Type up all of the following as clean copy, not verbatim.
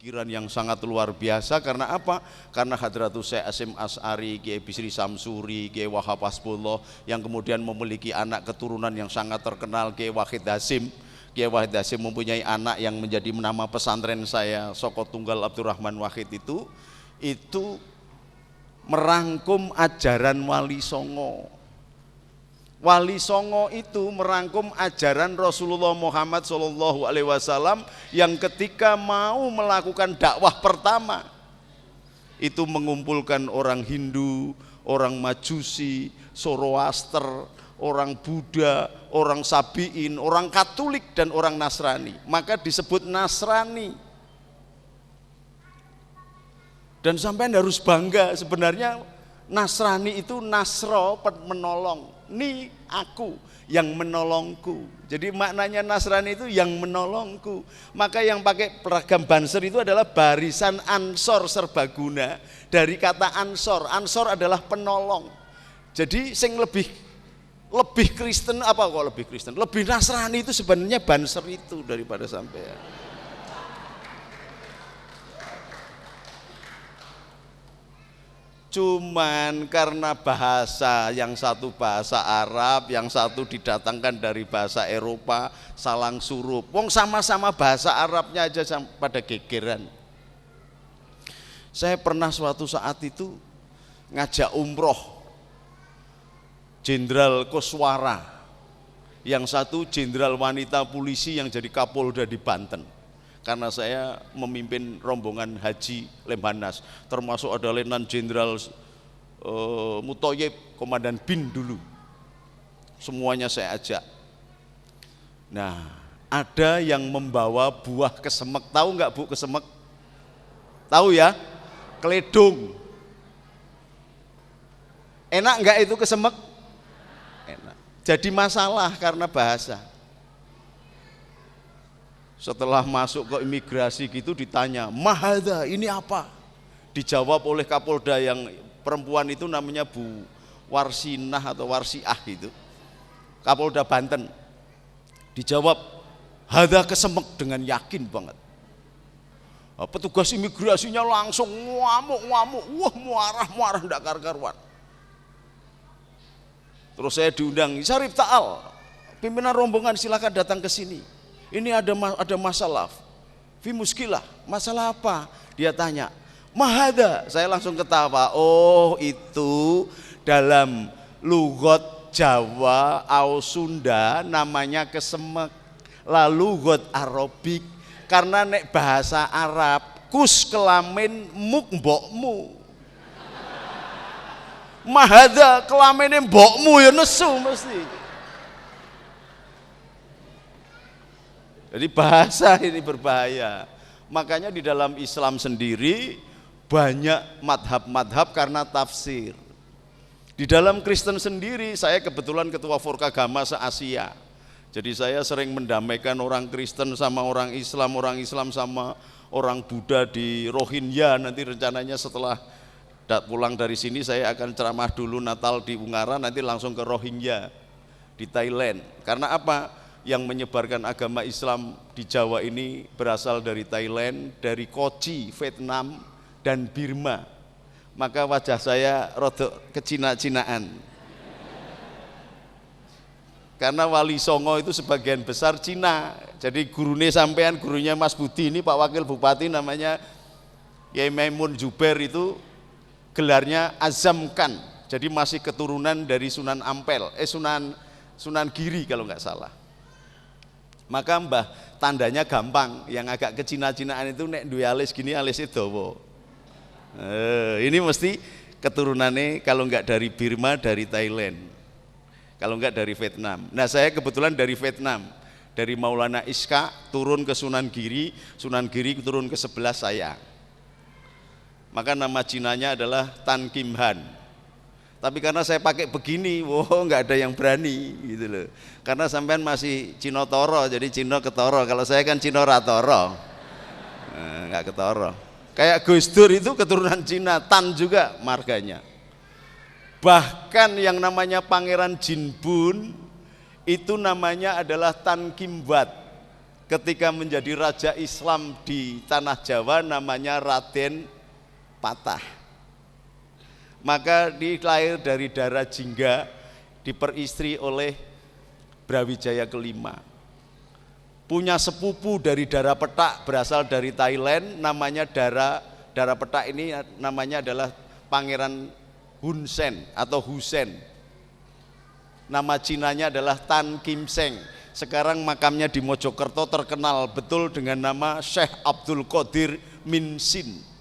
pikiran yang sangat luar biasa. Karena apa? Karena Hadratus Syekh Hasyim Asy'ari, Kiai Bisri Samsuri, Kiai Wahab Hasbullah yang kemudian memiliki anak keturunan yang sangat terkenal, Kiai Wahid Hasyim. Kiai Wahid Hasyim mempunyai anak yang menjadi nama pesantren saya, Soko Tunggal Abdurrahman Wahid itu merangkum ajaran Wali Songo. Wali Songo itu merangkum ajaran Rasulullah Muhammad SAW yang ketika mau melakukan dakwah pertama itu mengumpulkan orang Hindu, orang Majusi, Zoroaster, orang Buddha, orang Sabi'in, orang Katolik dan orang Nasrani. Maka disebut Nasrani. Dan sampai harus bangga, sebenarnya Nasrani itu Nasro, menolong. Ni aku yang menolongku. Jadi maknanya Nasrani itu yang menolongku. Maka yang pakai peragam Banser itu adalah barisan Ansor Serbaguna. Dari kata Ansor, Ansor adalah penolong. Jadi sing lebih Kristen, apa kok lebih Kristen? Lebih Nasrani itu sebenarnya Banser itu daripada sampean. Cuman karena bahasa, yang satu bahasa Arab, yang satu didatangkan dari bahasa Eropa, salang surup. Wong sama-sama bahasa Arabnya aja pada gegeran. Saya pernah suatu saat itu ngajak umroh Jenderal Koswara, yang satu jenderal wanita polisi yang jadi Kapolda di Banten. Karena saya memimpin rombongan haji Lemhanas, termasuk ada Letnan Jenderal Mutoyib, Komandan BIN dulu. Semuanya saya ajak. Nah, ada yang membawa buah kesemek. Tahu nggak Bu kesemek? Tahu ya? Keledung. Enak nggak itu kesemek? Enak. Jadi masalah karena bahasa. Setelah masuk ke imigrasi gitu ditanya, "Mahada, ini apa?" Dijawab oleh Kapolda yang perempuan itu namanya Bu Warsinah atau Warsiah gitu. Kapolda Banten. Dijawab, "Hada kesemek," dengan yakin banget. Petugas imigrasinya langsung ngamuk-ngamuk, wah muarah ndak karuan. Terus saya diundang, "Syarif Ta'al, pimpinan rombongan silakan datang ke sini. Ini ada masalah, fi muskilah." Masalah apa? Dia tanya. "Mahada." Saya langsung ketawa. Oh, itu dalam lugot Jawa atau Sunda namanya kesemek. Lalu lugot Arabik, karena nek bahasa Arab kus kelamin muk mbokmu. Mahada kelamine mbokmu ya nesu mesti. Jadi bahasa ini berbahaya. Makanya di dalam Islam sendiri banyak madhab-madhab karena tafsir. Di dalam Kristen sendiri, saya kebetulan ketua Forkagama se-Asia. Jadi saya sering mendamaikan orang Kristen sama orang Islam sama orang Buddha di Rohingya. Nanti rencananya setelah pulang dari sini saya akan ceramah dulu Natal di Ungaran, nanti langsung ke Rohingya di Thailand. Karena apa? Yang menyebarkan agama Islam di Jawa ini berasal dari Thailand, dari Kochi, Vietnam, dan Birma. Maka wajah saya rodok kecina-cinaan. Karena Wali Songo itu sebagian besar Cina. Jadi gurune sampean, gurunya Mas Budi ini Pak Wakil Bupati namanya Yai Maimun Jubair itu gelarnya Azam Khan. Jadi masih keturunan dari Sunan Ampel, Sunan Giri kalau nggak salah. Maka mbah tandanya gampang, yang agak kecina-cinaan itu nek duwe alis gini alisnya dawa. Ini mesti keturunannya kalau enggak dari Birma, dari Thailand, kalau enggak dari Vietnam. Nah saya kebetulan dari Vietnam, dari Maulana Iska turun ke Sunan Giri turun ke sebelah saya. Maka nama Cinanya adalah Tan Kim Han. Tapi karena saya pakai begini, nggak ada yang berani gitu loh. Karena sampean masih Cino Toro, jadi Cino ketoro. Kalau saya kan Cino Ratoro, nggak ketoro. Kayak Gus Dur itu keturunan Cina, Tan juga marganya. Bahkan yang namanya Pangeran Jinbun itu namanya adalah Tan Kim Wat. ketika menjadi raja Islam di tanah Jawa namanya Raden Patah. Maka dia lahir dari darah Jingga, diperistri oleh Brawijaya kelima. Punya sepupu dari darah Petak berasal dari Thailand, namanya darah Petak ini namanya adalah Pangeran Hun Sen atau Husen. Nama Cinanya adalah Tan Kim Seng. Sekarang makamnya di Mojokerto terkenal betul dengan nama Syekh Abdul Qadir Min Sin.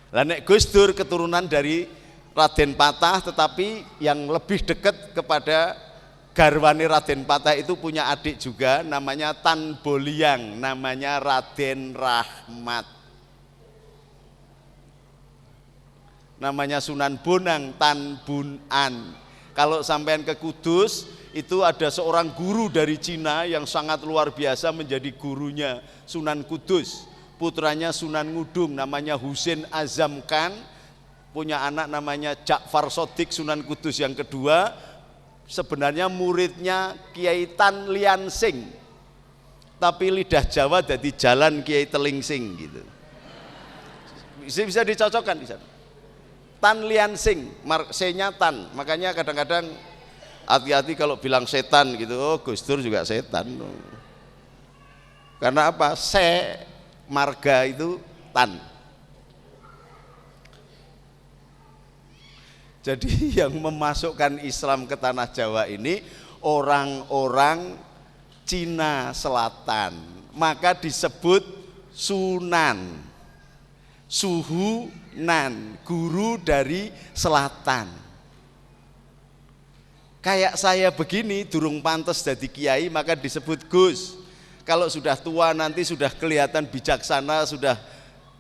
Lah nek Gus Dur keturunan dari Raden Patah, tetapi yang lebih dekat kepada garwane Raden Patah itu punya adik juga namanya Tan Boliang, namanya Raden Rahmat. Namanya Sunan Bonang Tan Bunan. Kalau sampean ke Kudus itu ada seorang guru dari Cina yang sangat luar biasa menjadi gurunya Sunan Kudus. Putranya Sunan Ngudung namanya Husin Azam Khan, punya anak namanya Ja'far Sodik Sunan Kudus yang kedua, sebenarnya muridnya Kiai Tan Lian Sing, tapi lidah Jawa jadi Jalan Kiai Telingsing gitu. Bisa dicocokkan di sana. Tan Lian Sing, C-nya Tan, makanya kadang-kadang hati-hati kalau bilang setan gitu. Oh, Gus Dur juga setan. Karena apa? Marga itu Tan. Jadi yang memasukkan Islam ke tanah Jawa ini orang-orang Cina Selatan, maka disebut Sunan, Suhunan, guru dari selatan. Kayak saya begini durung pantes jadi kiai maka disebut Gus. Kalau sudah tua nanti sudah kelihatan bijaksana, sudah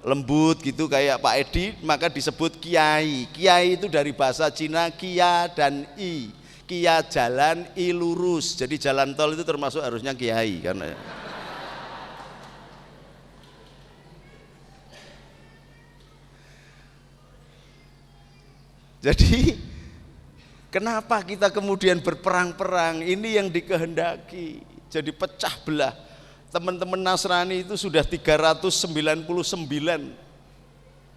lembut gitu kayak Pak Edi, maka disebut kiai. Kiai itu dari bahasa Cina kia dan i. Kia jalan, i lurus. Jadi jalan tol itu termasuk harusnya kiai karena jadi kenapa kita kemudian berperang-perang? Ini yang dikehendaki. Jadi pecah belah. Teman-teman Nasrani itu sudah 399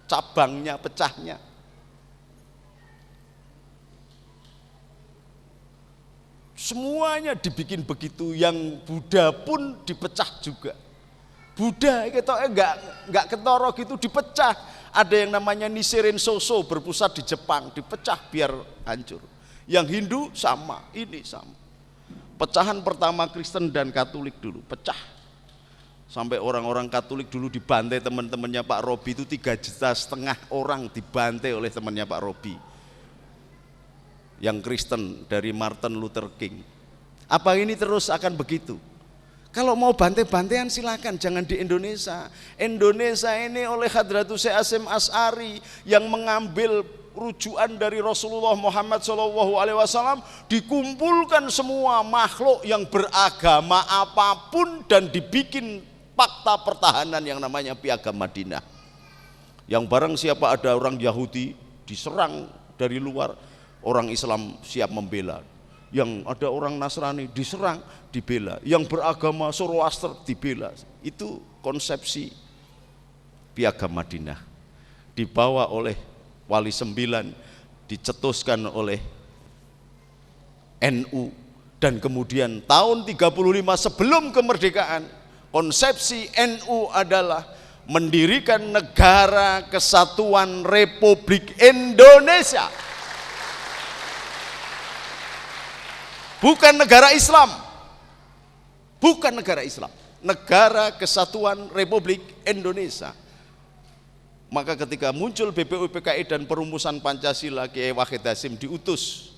cabangnya, pecahnya. Semuanya dibikin begitu, yang Buddha pun dipecah juga. Buddha kita enggak ketoro gitu dipecah. Ada yang namanya Nichiren Shosho berpusat di Jepang, dipecah biar hancur. Yang Hindu sama, ini sama. Pecahan pertama Kristen dan Katolik dulu pecah. Sampai orang-orang Katolik dulu dibantai teman-temannya Pak Robi itu 3,5 juta orang dibantai oleh temannya Pak Robi. Yang Kristen dari Martin Luther King. Apa ini terus akan begitu? Kalau mau bantai-bantaian silakan, jangan di Indonesia. Indonesia ini oleh Hadratus Syekh Hasyim Asy'ari yang mengambil rujukan dari Rasulullah Muhammad SAW, dikumpulkan semua makhluk yang beragama apapun dan dibikin fakta pertahanan yang namanya Piagam Madinah. Yang barang siapa ada orang Yahudi diserang dari luar, orang Islam siap membela. Yang ada orang Nasrani diserang, dibela. Yang beragama Zoroaster dibela. Itu konsepsi Piagam Madinah. Dibawa oleh Wali Sembilan, dicetuskan oleh NU, dan kemudian tahun 35 sebelum kemerdekaan, konsepsi NU adalah mendirikan Negara Kesatuan Republik Indonesia. Bukan negara Islam. Bukan negara Islam. Negara Kesatuan Republik Indonesia. Maka ketika muncul BPUPKI dan perumusan Pancasila, Kiai Wahid Hasyim diutus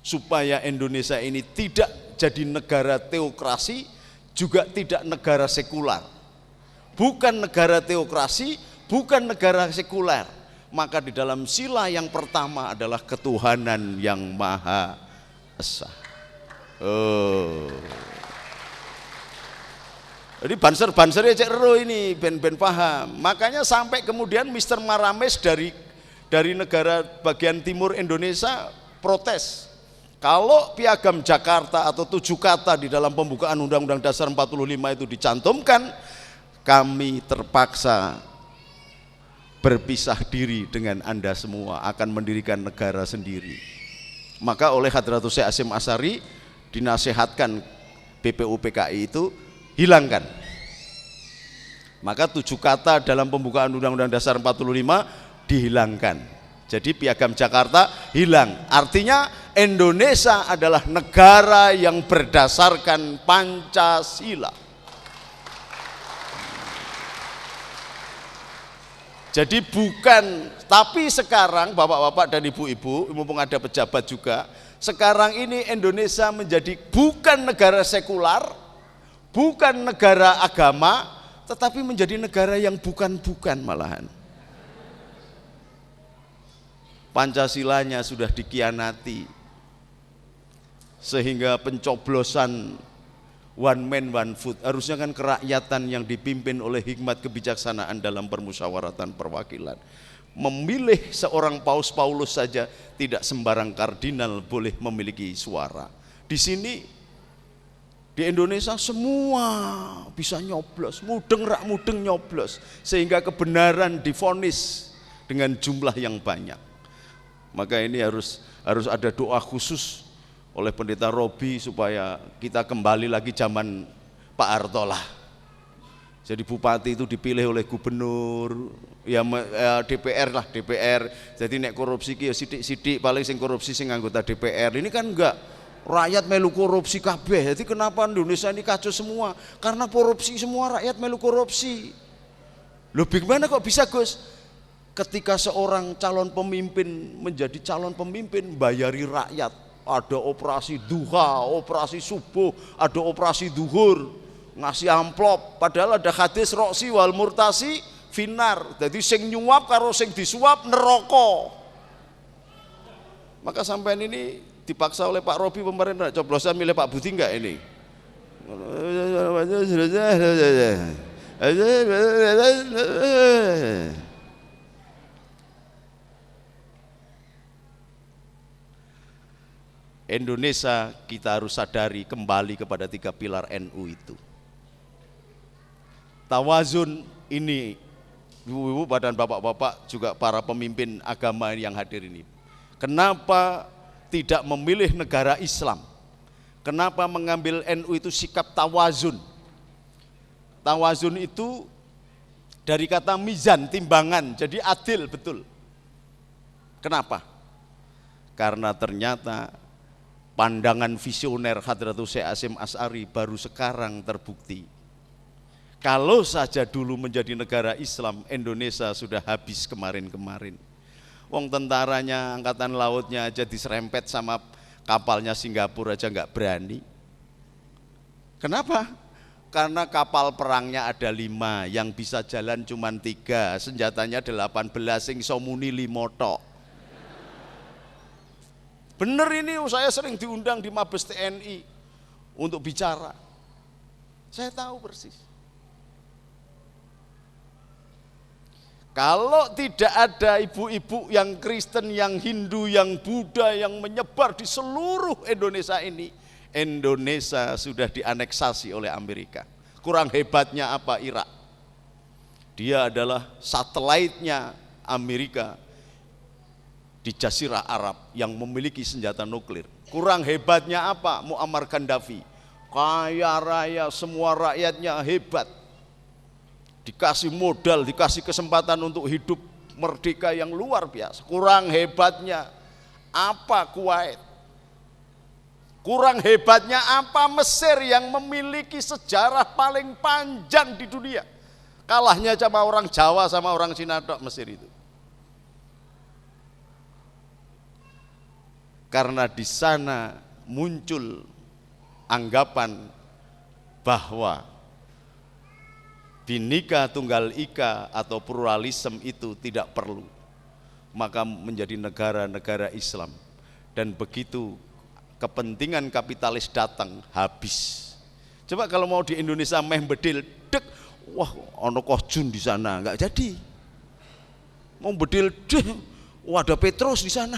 supaya Indonesia ini tidak jadi negara teokrasi, juga tidak negara sekular. Bukan negara teokrasi, bukan negara sekuler. Maka di dalam sila yang pertama adalah ketuhanan yang Maha Esa. Oh. Jadi banser-bansernya cek ero ini ben paham. Makanya sampai kemudian Mr. Marames dari negara bagian timur Indonesia protes. Kalau Piagam Jakarta atau 7 kata di dalam pembukaan Undang-Undang Dasar 45 itu dicantumkan, kami terpaksa berpisah diri dengan Anda semua, akan mendirikan negara sendiri. Maka oleh Hadratus Syekh Hasyim Asy'ari dinasihatkan BPUPKI itu hilangkan. Maka 7 kata dalam pembukaan Undang-Undang Dasar 45 dihilangkan. Jadi Piagam Jakarta hilang. Artinya Indonesia adalah negara yang berdasarkan Pancasila. Jadi bukan, tapi sekarang bapak-bapak dan ibu-ibu, mumpung ada pejabat juga, sekarang ini Indonesia menjadi bukan negara sekular, bukan negara agama, tetapi menjadi negara yang bukan-bukan malahan. Pancasilanya sudah dikhianati, sehingga pencoblosan one man one vote harusnya kan kerakyatan yang dipimpin oleh hikmat kebijaksanaan dalam permusyawaratan perwakilan. Memilih seorang Paus Paulus saja tidak sembarang kardinal boleh memiliki suara. Di sini di Indonesia semua bisa nyoblos, mudeng rak mudeng nyoblos, sehingga kebenaran divonis dengan jumlah yang banyak. Maka ini harus ada doa khusus oleh Pendeta Robi supaya kita kembali lagi zaman Pak Harto lah. Jadi bupati itu dipilih oleh gubernur, ya DPR lah, DPR. Jadi nek korupsi ki ya sidik-sidik, paling sing korupsi sing anggota DPR. Ini kan enggak, rakyat melu korupsi kabeh. Jadi kenapa Indonesia ini kacau semua? Karena korupsi semua, rakyat melu korupsi. Loh bagaimana kok bisa, Gus? Ketika seorang calon pemimpin menjadi calon pemimpin, bayari rakyat. Ada operasi duha, operasi subuh, ada operasi duhur, ngasih amplop, padahal ada hadis roksi wal murtasi finar. Jadi sing nyuap karo sing disuap neraka. Maka sampean ini dipaksa oleh Pak Robi pemerintah, coblosan milih Pak Budi enggak ini? Indonesia kita harus sadari kembali kepada 3 pilar NU itu. Tawazun ini, ibu-ibu dan bapak-bapak juga para pemimpin agama yang hadir ini. Kenapa tidak memilih negara Islam? Kenapa mengambil NU itu sikap tawazun? Tawazun itu dari kata mizan, timbangan, jadi adil betul. Kenapa? Karena ternyata pandangan visioner Hadratus Syekh Hasyim Asy'ari baru sekarang terbukti. Kalau saja dulu menjadi negara Islam, Indonesia sudah habis kemarin-kemarin. Wong tentaranya, angkatan lautnya aja diserempet sama kapalnya Singapura aja nggak berani. Kenapa? Karena kapal perangnya ada 5, yang bisa jalan cuma 3, senjatanya 18, sing somuni 5 tok. Bener ini, saya sering diundang di Mabes TNI untuk bicara. Saya tahu persis. Kalau tidak ada ibu-ibu yang Kristen, yang Hindu, yang Buddha, yang menyebar di seluruh Indonesia ini, Indonesia sudah dianeksasi oleh Amerika. Kurang hebatnya apa Irak? Dia adalah satelitnya Amerika di Jazirah Arab yang memiliki senjata nuklir. Kurang hebatnya apa Muammar Gaddafi? Kaya raya, semua rakyatnya hebat, dikasih modal, dikasih kesempatan untuk hidup merdeka yang luar biasa. Kurang hebatnya apa Kuwait? Kurang hebatnya apa Mesir yang memiliki sejarah paling panjang di dunia? Kalahnya sama orang Jawa sama orang Cina tok Mesir itu. Karena di sana muncul anggapan bahwa Bhinneka Tunggal Ika atau pluralisme itu tidak perlu, maka menjadi negara-negara Islam. Dan begitu kepentingan kapitalis datang, habis. Coba kalau mau di Indonesia meh bedil, dek, wah ono Kohjun di sana, nggak jadi. Mau bedil, dek, wah ada Petrus di sana.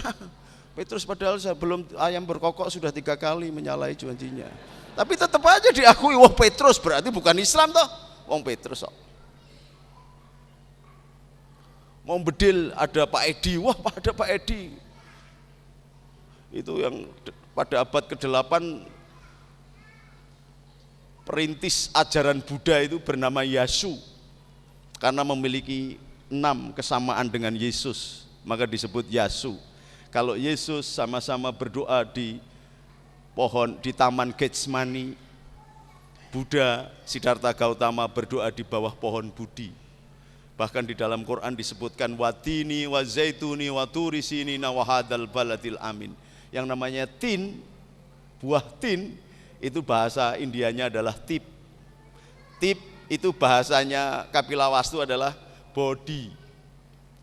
Petrus padahal sebelum ayam berkokok sudah 3 kali menyalahi janjinya. Tapi tetap aja diakui, wah Petrus berarti bukan Islam toh, wong Petrus kok. Mau bedil ada Pak Edi, wah ada Pak Edi. Itu yang pada abad ke-8 perintis ajaran Buddha itu bernama Yasu. Karena memiliki 6 kesamaan dengan Yesus, maka disebut Yasu. Kalau Yesus sama-sama berdoa di pohon di Taman Getsemani, Buddha Siddhartha Gautama berdoa di bawah pohon Budi. Bahkan di dalam Quran disebutkan watini wa zaituni wa turi sinina wa hadzal baladil amin. Yang namanya tin, buah tin itu bahasa Indianya adalah tip. Tip itu bahasanya Kapilawastu adalah body.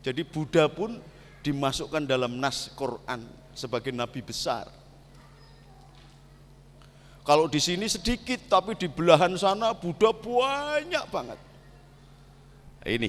Jadi Buddha pun dimasukkan dalam nas Quran sebagai nabi besar. Kalau di sini sedikit, tapi di belahan sana Buddha banyak banget. Ini